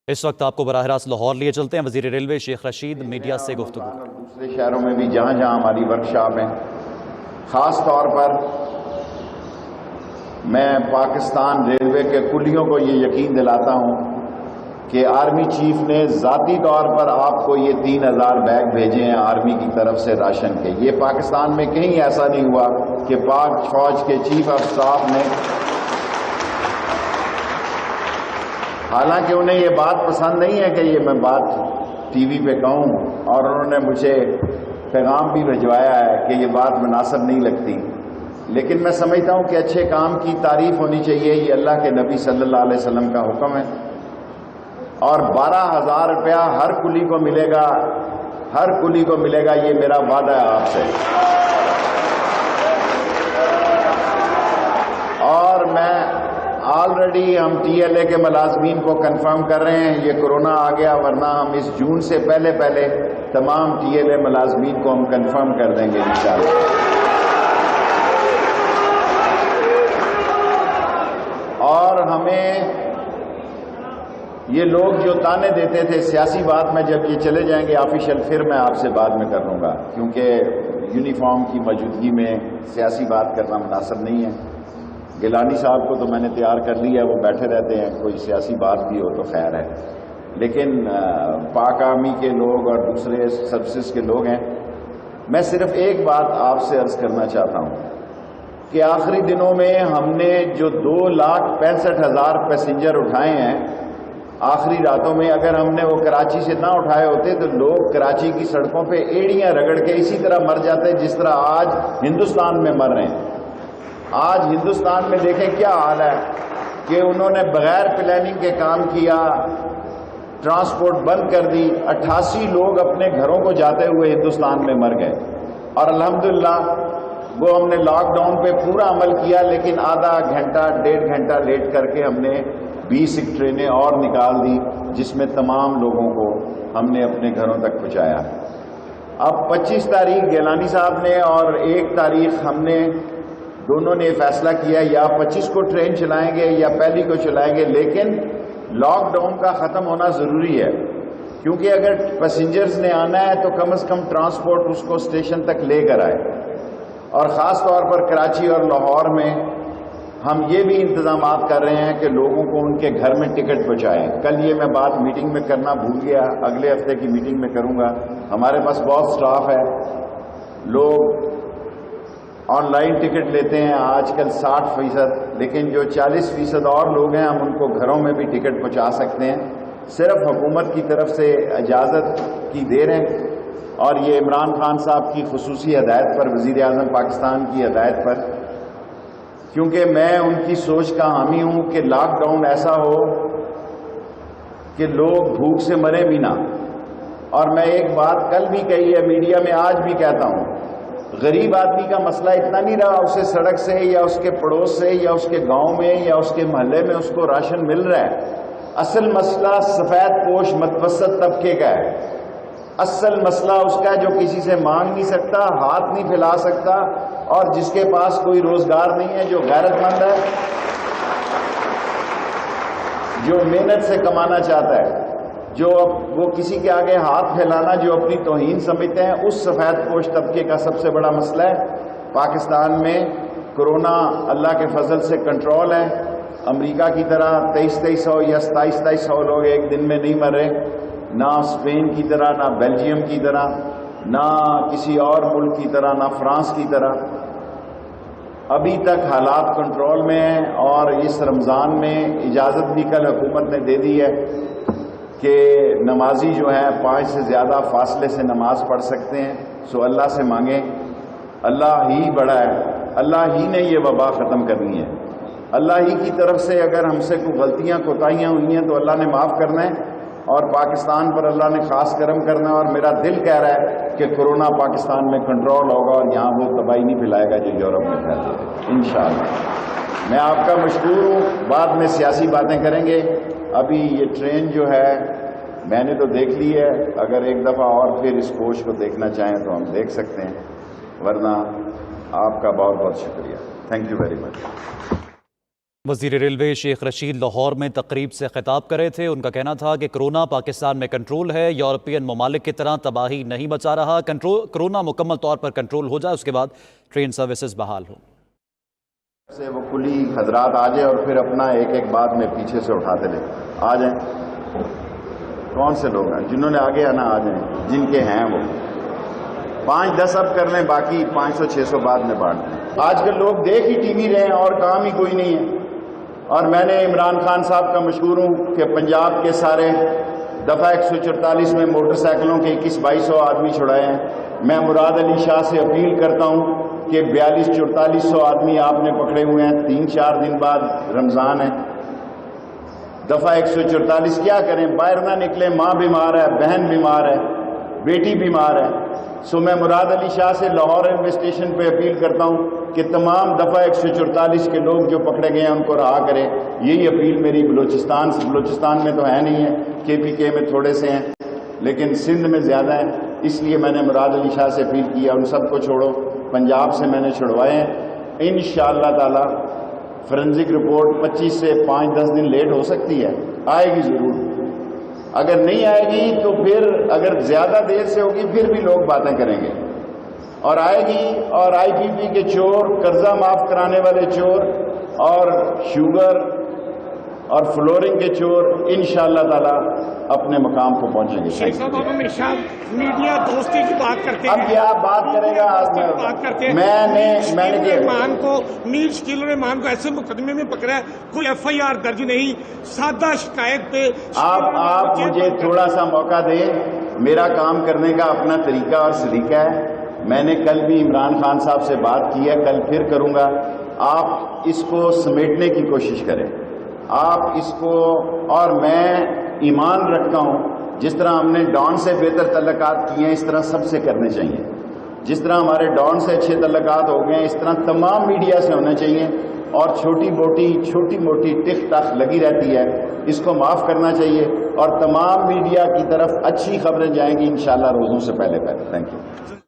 اس وقت آپ کو براہ راست لاہور لیے چلتے ہیں۔ وزیر ریلوے شیخ رشید میڈیا سے گفتگو۔ دوسرے شہروں میں بھی جہاں جہاں ہماری ورکشاپ ہیں، خاص طور پر میں پاکستان ریلوے کے کلیوں کو یہ یقین دلاتا ہوں کہ آرمی چیف نے ذاتی طور پر آپ کو یہ 3000 بیگ بھیجے ہیں آرمی کی طرف سے راشن کے۔ یہ پاکستان میں کہیں ایسا نہیں ہوا کہ پاک فوج کے چیف آف سٹاف نے، حالانکہ انہیں یہ بات پسند نہیں ہے کہ یہ میں بات ٹی وی پہ کہوں، اور انہوں نے مجھے پیغام بھی بھجوایا ہے کہ یہ بات مناسب نہیں لگتی، لیکن میں سمجھتا ہوں کہ اچھے کام کی تعریف ہونی چاہیے۔ یہ اللہ کے نبی صلی اللہ علیہ وسلم کا حکم ہے، اور 12,000 روپیہ ہر کلی کو ملے گا، ہر کلی کو ملے گا، یہ میرا وعدہ ہے آپ سے۔ اور میں آلریڈی ہم ٹی ایل اے کے ملازمین کو کنفرم کر رہے ہیں، یہ کرونا آ گیا، ورنہ ہم اس جون سے پہلے تمام ٹی ایل اے ملازمین کو ہم کنفرم کر دیں گے انشاءاللہ۔ اور ہمیں یہ لوگ جو تانے دیتے تھے سیاسی بات میں، جب یہ چلے جائیں گے آفیشیل پھر میں آپ سے بعد میں کر لوں گا، کیونکہ یونیفارم کی موجودگی میں سیاسی بات کرنا مناسب نہیں ہے۔ گیلانی صاحب کو تو میں نے تیار کر لیا ہے، وہ بیٹھے رہتے ہیں، کوئی سیاسی بات بھی ہو تو خیر ہے، لیکن پاک آرمی کے لوگ اور دوسرے سروسز کے لوگ ہیں۔ میں صرف ایک بات آپ سے عرض کرنا چاہتا ہوں کہ آخری دنوں میں ہم نے جو 2,65,000 پیسنجر اٹھائے ہیں آخری راتوں میں، اگر ہم نے وہ کراچی سے نہ اٹھائے ہوتے تو لوگ کراچی کی سڑکوں پہ ایڑیاں رگڑ کے اسی طرح مر جاتے جس طرح آج ہندوستان میں مر رہے ہیں۔ آج ہندوستان میں دیکھیں کیا حال ہے کہ انہوں نے بغیر پلاننگ کے کام کیا، ٹرانسپورٹ بند کر دی، 88 لوگ اپنے گھروں کو جاتے ہوئے ہندوستان میں مر گئے، اور الحمدللہ وہ ہم نے لاک ڈاؤن پہ پورا عمل کیا، لیکن آدھا گھنٹہ 1.5 گھنٹہ لیٹ کر کے ہم نے 20 ٹرینیں اور نکال دی، جس میں تمام لوگوں کو ہم نے اپنے گھروں تک پہنچایا۔ اب 25 تاریخ گیلانی صاحب نے اور 1 تاریخ ہم نے دونوں نے فیصلہ کیا یا 25 کو ٹرین چلائیں گے یا پہلی کو چلائیں گے، لیکن لاک ڈاؤن کا ختم ہونا ضروری ہے، کیونکہ اگر پیسنجرز نے آنا ہے تو کم از کم ٹرانسپورٹ اس کو اسٹیشن تک لے کر آئے، اور خاص طور پر کراچی اور لاہور میں ہم یہ بھی انتظامات کر رہے ہیں کہ لوگوں کو ان کے گھر میں ٹکٹ پہنچائیں۔ کل یہ میں بات میٹنگ میں کرنا بھول گیا، اگلے ہفتے کی میٹنگ میں کروں گا۔ ہمارے پاس بہت سٹاف ہے، لوگ آن لائن ٹکٹ لیتے ہیں آج کل 60%، لیکن جو 40% اور لوگ ہیں ہم ان کو گھروں میں بھی ٹکٹ پہنچا سکتے ہیں، صرف حکومت کی طرف سے اجازت کی دیر ہے، اور یہ عمران خان صاحب کی خصوصی ہدایت پر، وزیر اعظم پاکستان کی ہدایت پر، کیونکہ میں ان کی سوچ کا حامی ہوں کہ لاک ڈاؤن ایسا ہو کہ لوگ بھوک سے مرے بھی نہ۔ اور میں ایک بات کل بھی کہی ہے میڈیا میں، آج بھی کہتا ہوں، غریب آدمی کا مسئلہ اتنا نہیں رہا اسے سڑک سے یا اس کے پڑوس سے یا اس کے گاؤں میں یا اس کے محلے میں اس کو راشن مل رہا ہے۔ اصل مسئلہ سفید پوش متوسط طبقے کا ہے، اصل مسئلہ اس کا جو کسی سے مانگ نہیں سکتا، ہاتھ نہیں پھیلا سکتا، اور جس کے پاس کوئی روزگار نہیں ہے، جو غیرت مند ہے، جو محنت سے کمانا چاہتا ہے، جو وہ کسی کے آگے ہاتھ پھیلانا جو اپنی توہین سمجھتے ہیں، اس سفید پوش طبقے کا سب سے بڑا مسئلہ ہے۔ پاکستان میں کرونا اللہ کے فضل سے کنٹرول ہے، امریکہ کی طرح 2300 یا 2700 لوگ ایک دن میں نہیں مر رہے، نہ اسپین کی طرح، نہ بیلجیم کی طرح، نہ کسی اور ملک کی طرح، نہ فرانس کی طرح۔ ابھی تک حالات کنٹرول میں ہیں، اور اس رمضان میں اجازت بھی کل حکومت نے دے دی ہے کہ نمازی جو ہیں 5 سے زیادہ فاصلے سے نماز پڑھ سکتے ہیں۔ سو اللہ سے مانگیں، اللہ ہی بڑا ہے، اللہ ہی نے یہ وبا ختم کرنی ہے، اللہ ہی کی طرف سے اگر ہم سے کوئی غلطیاں کوتاہیاں ہوئی ہیں تو اللہ نے معاف کرنا ہے، اور پاکستان پر اللہ نے خاص کرم کرنا ہے، اور میرا دل کہہ رہا ہے کہ کرونا پاکستان میں کنٹرول ہوگا اور یہاں وہ تباہی نہیں پھیلائے گا جو یورپ میں پھیلتی ہے انشاءاللہ۔ میں آپ کا مشکور ہوں، بعد میں سیاسی باتیں کریں گے۔ ابھی یہ ٹرین جو ہے میں نے تو دیکھ لی ہے، اگر ایک دفعہ اور پھر اس کوچ کو دیکھنا چاہیں تو ہم دیکھ سکتے ہیں، ورنہ آپ کا بہت بہت شکریہ۔ Thank you very much. وزیر ریلوے شیخ رشید لاہور میں تقریب سے خطاب کر رہے تھے۔ ان کا کہنا تھا کہ کرونا پاکستان میں کنٹرول ہے، یورپین ممالک کی طرح تباہی نہیں مچا رہا۔ کرونا مکمل طور پر کنٹرول ہو جائے اس کے بعد ٹرین سروسز بحال ہوں۔ سے وہ کلی حضرات آ جائیں اور پھر اپنا ایک ایک بات میں پیچھے سے اٹھاتے لے آ جائیں۔ کون سے لوگ ہیں جنہوں نے آگے آنا؟ آ جائیں جن کے ہیں وہ 5-10 اب کر لیں، باقی 500-600 بعد میں بانٹ دیں۔ آج کل لوگ دیکھ ہی ٹی وی رہے ہیں اور کام ہی کوئی نہیں ہے۔ اور میں نے عمران خان صاحب کا مشکور ہوں کہ پنجاب کے سارے دفعہ 144 میں موٹر سائیکلوں کے 2100-2200 آدمی چھڑائے ہیں۔ میں مراد علی شاہ سے اپیل کرتا ہوں کہ 4200-4400 آدمی آپ نے پکڑے ہوئے ہیں، 3-4 دن بعد رمضان ہے، دفعہ 144 کیا کریں؟ باہر نہ نکلیں، ماں بیمار ہے، بہن بیمار ہے، بیٹی بیمار ہے۔ سو میں مراد علی شاہ سے لاہور ریلوے اسٹیشن پہ اپیل کرتا ہوں کہ تمام دفعہ 144 کے لوگ جو پکڑے گئے ہیں ان کو رہا کریں۔ یہی اپیل میری بلوچستان میں تو ہے نہیں ہے، KPK میں تھوڑے سے ہیں لیکن سندھ میں زیادہ ہیں، اس لیے میں نے مراد علی شاہ سے اپیل کیا ان سب کو چھوڑو۔ پنجاب سے میں نے چھڑوائے ہیں، انشاءاللہ تعالی فورنزک رپورٹ 25 سے 5-10 دن لیٹ ہو سکتی ہے، آئے گی ضرور۔ اگر نہیں آئے گی تو پھر اگر زیادہ دیر سے ہوگی پھر بھی لوگ باتیں کریں گے، اور آئے گی۔ اور IPP کے چور، قرضہ معاف کرانے والے چور اور شوگر اور فلورنگ کے چور انشاءاللہ تعالی اپنے مقام کو پہنچیں گے۔ شیخ صاحب آپ ہمیشہ میڈیا دوستی کی بات کرتے ہیں، اب کیا بات کرے گا؟ میں نے رحمان کو، میر شکیل الرحمان کو ایسے مقدمے میں پکڑا ہے، کوئی FIR درج نہیں، سادہ شکایت پہ۔ آپ مجھے تھوڑا سا موقع دیں، میرا کام کرنے کا اپنا طریقہ اور سلیقہ ہے۔ میں نے کل بھی عمران خان صاحب سے بات کی ہے، کل پھر کروں گا۔ آپ اس کو سمیٹنے کی کوشش کریں، آپ اس کو، اور میں ایمان رکھتا ہوں جس طرح ہم نے ڈان سے بہتر تعلقات کیے ہیں اس طرح سب سے کرنے چاہیے۔ جس طرح ہمارے ڈان سے اچھے تعلقات ہو گئے ہیں اس طرح تمام میڈیا سے ہونے چاہیے، اور چھوٹی موٹی ٹک ٹک لگی رہتی ہے، اس کو معاف کرنا چاہیے، اور تمام میڈیا کی طرف اچھی خبریں جائیں گی انشاءاللہ روزوں سے پہلے۔ Thank you.